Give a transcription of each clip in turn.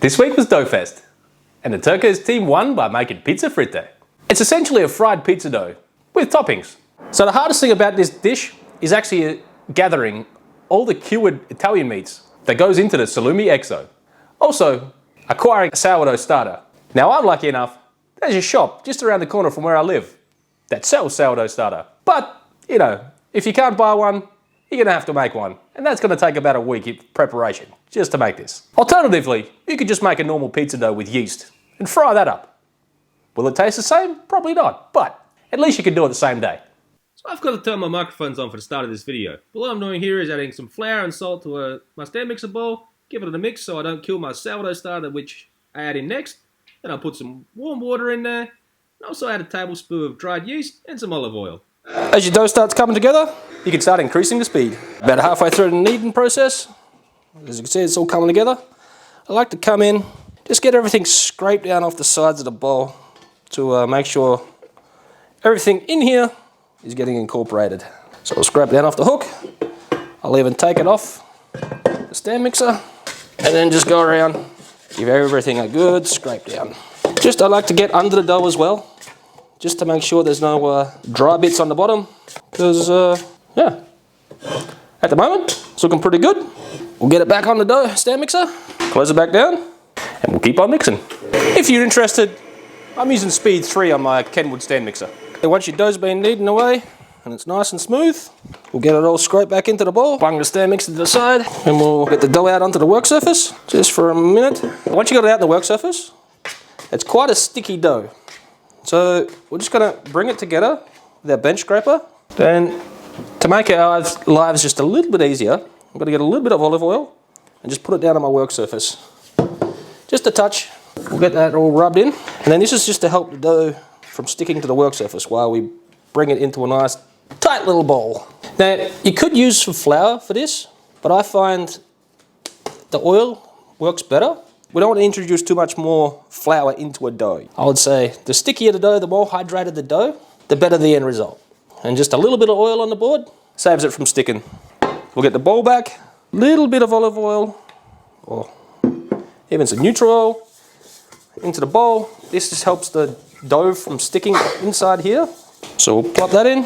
This week was Dough Fest, and the torque-iest team won by making Pizza Fritta. It's essentially a fried pizza dough with toppings. So the hardest thing about this dish is actually gathering all the cured Italian meats that goes into the Salumi XO. Also, acquiring a sourdough starter. Now I'm lucky enough, there's a shop just around the corner from where I live that sells sourdough starter. But, you know, if you can't buy one, you're gonna have to make one. And that's gonna take about a week of preparation just to make this. Alternatively, you could just make a normal pizza dough with yeast and fry that up. Will it taste the same? Probably not, but at least you can do it the same day. So I've got to turn my microphones on for the start of this video. But what I'm doing here is adding some flour and salt to my stand mixer bowl, give it a mix so I don't kill my sourdough starter, which I add in next. Then I'll put some warm water in there, and also add a tablespoon of dried yeast and some olive oil. As your dough starts coming together, you can start increasing the speed. About halfway through the kneading process, as you can see, it's all coming together. I like to come in, just get everything scraped down off the sides of the bowl to make sure everything in here is getting incorporated. So I'll scrape down off the hook. I'll even take it off the stand mixer and then just go around, give everything a good scrape down. Just I like to get under the dough as well, just to make sure there's no dry bits on the bottom, because yeah, at the moment it's looking pretty good. We'll get it back on the dough stand mixer, close it back down, and we'll keep on mixing. If you're interested, I'm using speed 3 on my Kenwood stand mixer. And once your dough's been kneading away and it's nice and smooth, we'll get it all scraped back into the bowl, bung the stand mixer to the side, and we'll get the dough out onto the work surface just for a minute. Once you got it out on the work surface, it's quite a sticky dough. So we're just going to bring it together with our bench scraper. Then to make our lives just a little bit easier, I'm going to get a little bit of olive oil and just put it down on my work surface. Just a touch. We'll get that all rubbed in. And then this is just to help the dough from sticking to the work surface while we bring it into a nice tight little bowl. Now you could use some flour for this, but I find the oil works better. We don't want to introduce too much more flour into a dough. I would say the stickier the dough, the more hydrated the dough, the better the end result. And just a little bit of oil on the board saves it from sticking. We'll get the bowl back, little bit of olive oil, or even some neutral oil, into the bowl. This just helps the dough from sticking inside here. So we'll plop that in.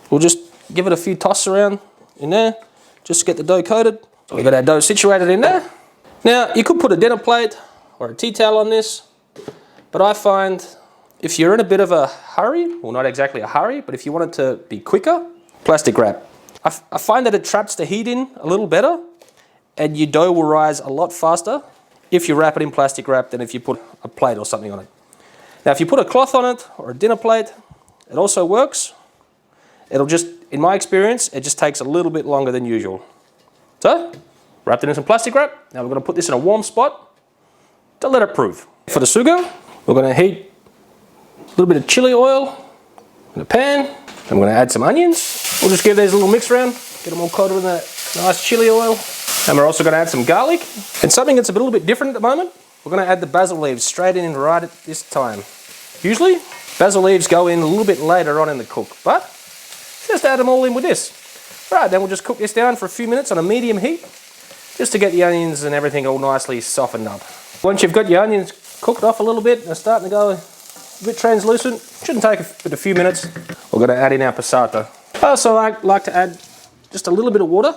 We'll just give it a few tosses around in there, just to get the dough coated. So we've got our dough situated in there. Now, you could put a dinner plate or a tea towel on this, but I find if you're in a bit of a hurry, well, not exactly a hurry, but if you want it to be quicker, plastic wrap. I find that it traps the heat in a little better, and your dough will rise a lot faster if you wrap it in plastic wrap than if you put a plate or something on it. Now, if you put a cloth on it or a dinner plate, it also works. It'll just, in my experience, it just takes a little bit longer than usual. So, wrapped it in some plastic wrap. Now we're going to put this in a warm spot to let it proof. For the sugo, we're going to heat a little bit of chili oil in a pan. I'm going to add some onions. We'll just give these a little mix around, get them all coated in that nice chili oil. And we're also going to add some garlic. And something that's a little bit different at the moment, we're going to add the basil leaves straight in right at this time. Usually, basil leaves go in a little bit later on in the cook, but just add them all in with this. All right, then we'll just cook this down for a few minutes on a medium heat, just to get the onions and everything all nicely softened up. Once you've got your onions cooked off a little bit and they're starting to go a bit translucent, shouldn't take but a few minutes, we're going to add in our passata. I also like to add just a little bit of water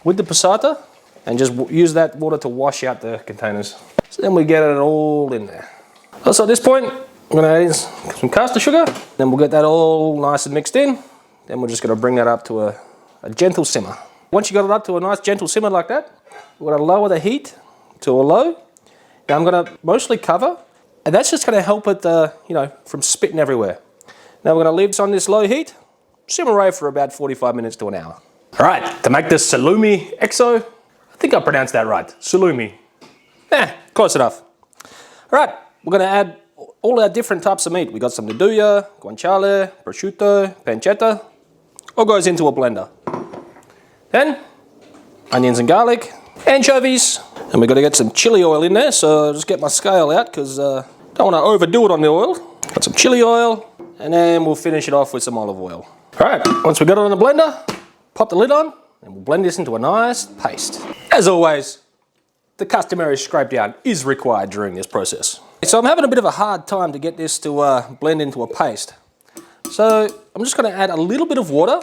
with the passata and just use that water to wash out the containers. So then we get it all in there. Also at this point, I'm going to add in some caster sugar, then we'll get that all nice and mixed in. Then we're just going to bring that up to a gentle simmer. Once you got it up to a nice gentle simmer like that, we're going to lower the heat to a low. Now I'm going to mostly cover, and that's just going to help it, you know, from spitting everywhere. Now we're going to leave this on this low heat, simmer away for about 45 minutes to an hour. All right, to make this Salumi XO, I think I pronounced that right, Salumi. Close enough. All right, we're going to add all our different types of meat. We got some nduja, guanciale, prosciutto, pancetta. All goes into a blender. Then, onions and garlic, anchovies, and we've got to get some chili oil in there, so I'll just get my scale out because I don't want to overdo it on the oil. Got some chili oil, and then we'll finish it off with some olive oil. All right, once we got it on the blender, pop the lid on, and we'll blend this into a nice paste. As always, the customary scrape down is required during this process. So I'm having a bit of a hard time to get this to blend into a paste. So I'm just going to add a little bit of water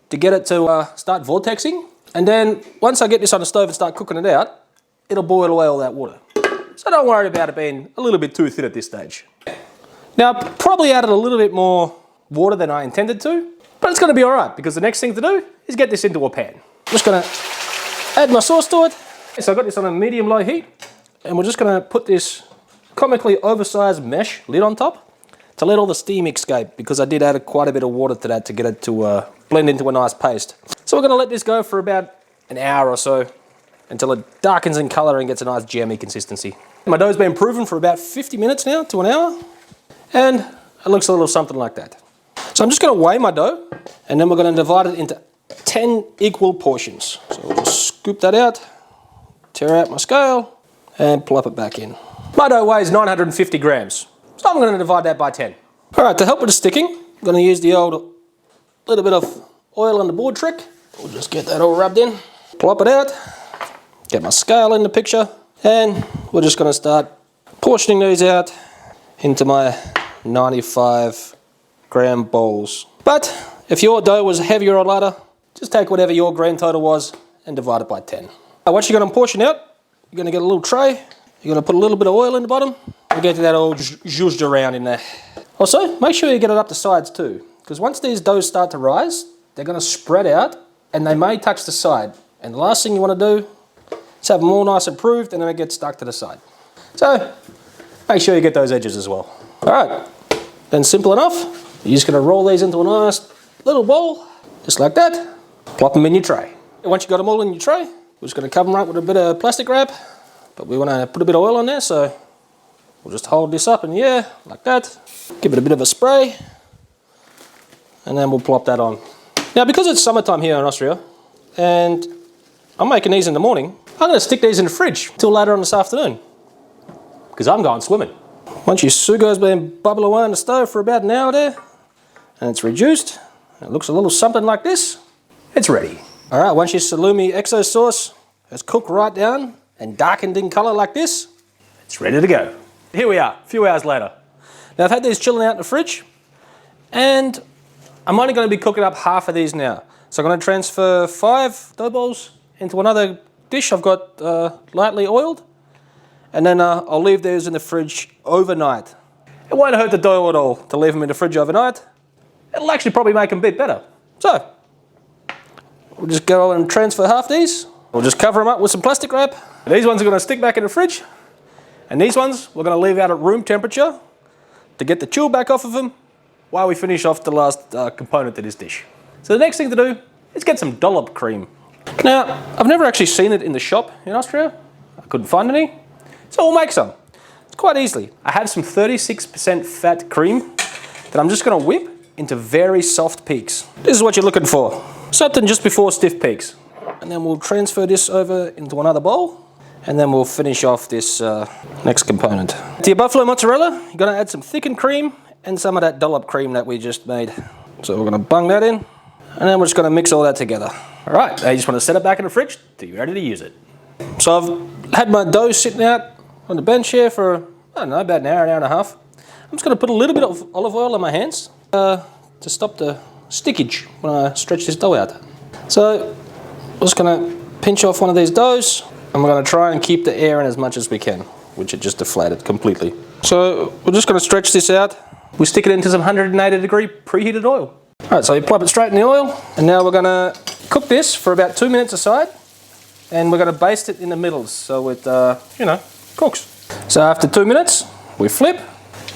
to get it to start vortexing. And then once I get this on the stove and start cooking it out, it'll boil away all that water. So don't worry about it being a little bit too thin at this stage. Now I probably added a little bit more water than I intended to, but it's going to be alright because the next thing to do is get this into a pan. I'm just going to add my sauce to it. So I've got this on a medium-low heat, and we're just going to put this comically oversized mesh lid on top to let all the steam escape, because I did add quite a bit of water to that to get it to blend into a nice paste. So we're going to let this go for about an hour or so until it darkens in colour and gets a nice jammy consistency. My dough's been proven for about 50 minutes now to an hour, and it looks a little something like that. So I'm just going to weigh my dough, and then we're going to divide it into 10 equal portions. So we'll just scoop that out, tear out my scale, and plop it back in. My dough weighs 950 grams, so I'm going to divide that by 10. Alright, to help with the sticking, I'm going to use the old little bit of oil on the board trick. We'll just get that all rubbed in, plop it out, get my scale in the picture, and we're just going to start portioning these out into my 95 gram bowls. But if your dough was heavier or lighter, just take whatever your grand total was and divide it by 10. Once you're going to portion out, you're going to get a little tray, you're going to put a little bit of oil in the bottom, and get that all zhuzhed around in there. Also, make sure you get it up the sides too, because once these doughs start to rise, they're going to spread out and they may touch the side. And the last thing you want to do is have them all nice and proved and then it gets stuck to the side. So, make sure you get those edges as well. Alright, then simple enough. You're just going to roll these into a nice little bowl, just like that. Plop them in your tray. And once you've got them all in your tray, we're just going to cover them up with a bit of plastic wrap. But we want to put a bit of oil on there, so we'll just hold this up in the air, like that. Give it a bit of a spray. And then we'll plop that on. Now, because it's summertime here in Austria, and I'm making these in the morning, I'm going to stick these in the fridge till later on this afternoon, because I'm going swimming. Once your sugo's been bubbling away on the stove for about an hour there, and it's reduced, and it looks a little something like this, it's ready. Alright, once your Salumi XO sauce has cooked right down and darkened in colour like this, it's ready to go. Here we are, a few hours later. Now I've had these chilling out in the fridge, and I'm only going to be cooking up half of these now. So I'm going to transfer 5 dough balls into another dish I've got lightly oiled, and then I'll leave those in the fridge overnight. It won't hurt the dough at all to leave them in the fridge overnight. It'll actually probably make them a bit better. So, we'll just go and transfer half these. We'll just cover them up with some plastic wrap. These ones are going to stick back in the fridge, and these ones we're going to leave out at room temperature to get the chill back off of them while we finish off the last component to this dish. So the next thing to do is get some dollop cream. Now, I've never actually seen it in the shop in Austria. I couldn't find any. So we'll make some. It's quite easily. I have some 36% fat cream that I'm just going to whip into very soft peaks. This is what you're looking for. Something just before stiff peaks. And then we'll transfer this over into another bowl. And then we'll finish off this next component. To your buffalo mozzarella, you're going to add some thickened cream and some of that dollop cream that we just made. So we're going to bung that in, and then we're just going to mix all that together. All right, now you just want to set it back in the fridge till you're ready to use it. So I've had my dough sitting out on the bench here for, I don't know, about an hour and a half. I'm just going to put a little bit of olive oil on my hands to stop the stickage when I stretch this dough out. So I'm just going to pinch off one of these doughs, and we're going to try and keep the air in as much as we can, which it just deflated completely. So we're just going to stretch this out. We stick it into some 180 degree preheated oil. Alright, so you plop it straight in the oil, and now we're going to cook this for about 2 minutes aside, and we're going to baste it in the middle so it, cooks. So after 2 minutes, we flip,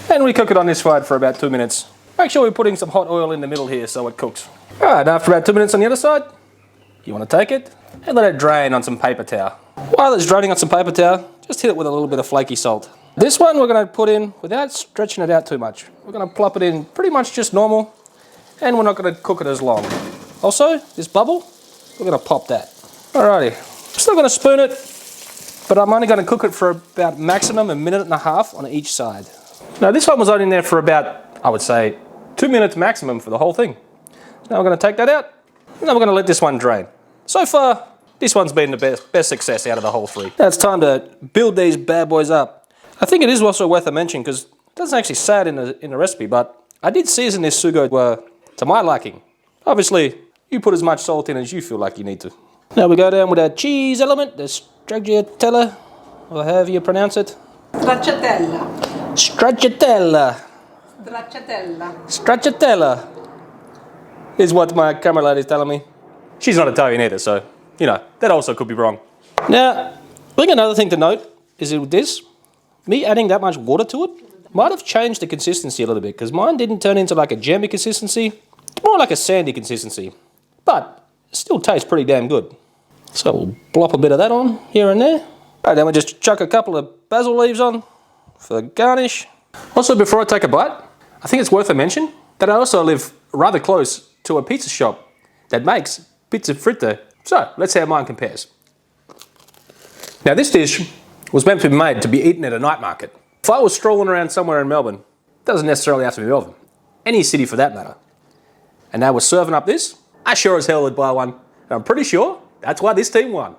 and we cook it on this side for about 2 minutes. Make sure we're putting some hot oil in the middle here so it cooks. Alright, after about 2 minutes on the other side, you want to take it and let it drain on some paper towel. While it's draining on some paper towel, just hit it with a little bit of flaky salt. This one we're going to put in without stretching it out too much. We're going to plop it in pretty much just normal, and we're not going to cook it as long. Also, this bubble, we're going to pop that. Alrighty, I'm still going to spoon it, but I'm only going to cook it for about maximum 1.5 minutes on each side. Now this one was only in there for about, I would say, 2 minutes maximum for the whole thing. So now we're going to take that out, and then we're going to let this one drain. So far, this one's been the best success out of the whole 3. Now it's time to build these bad boys up. I think it is also worth a mention because it doesn't actually say it in the recipe, but I did season this sugo to my liking. Obviously, you put as much salt in as you feel like you need to. Now we go down with our cheese element, the stracciatella, or however you pronounce it. Stracciatella. Stracciatella. Stracciatella. Stracciatella is what my camera lady's telling me. She's not Italian either, so, you know, that also could be wrong. Now, I think another thing to note is with this, me adding that much water to it might have changed the consistency a little bit, because mine didn't turn into like a jammy consistency, more like a sandy consistency, but it still tastes pretty damn good. So we'll blop a bit of that on here and there. Right, then we'll just chuck a couple of basil leaves on for garnish. Also, before I take a bite, I think it's worth a mention that I also live rather close to a pizza shop that makes Pizza Fritta. So let's see how mine compares. Now this dish was meant to be made to be eaten at a night market. If I was strolling around somewhere in Melbourne, it doesn't necessarily have to be Melbourne, any city for that matter, and they were serving up this, I sure as hell would buy one, and I'm pretty sure that's why this team won.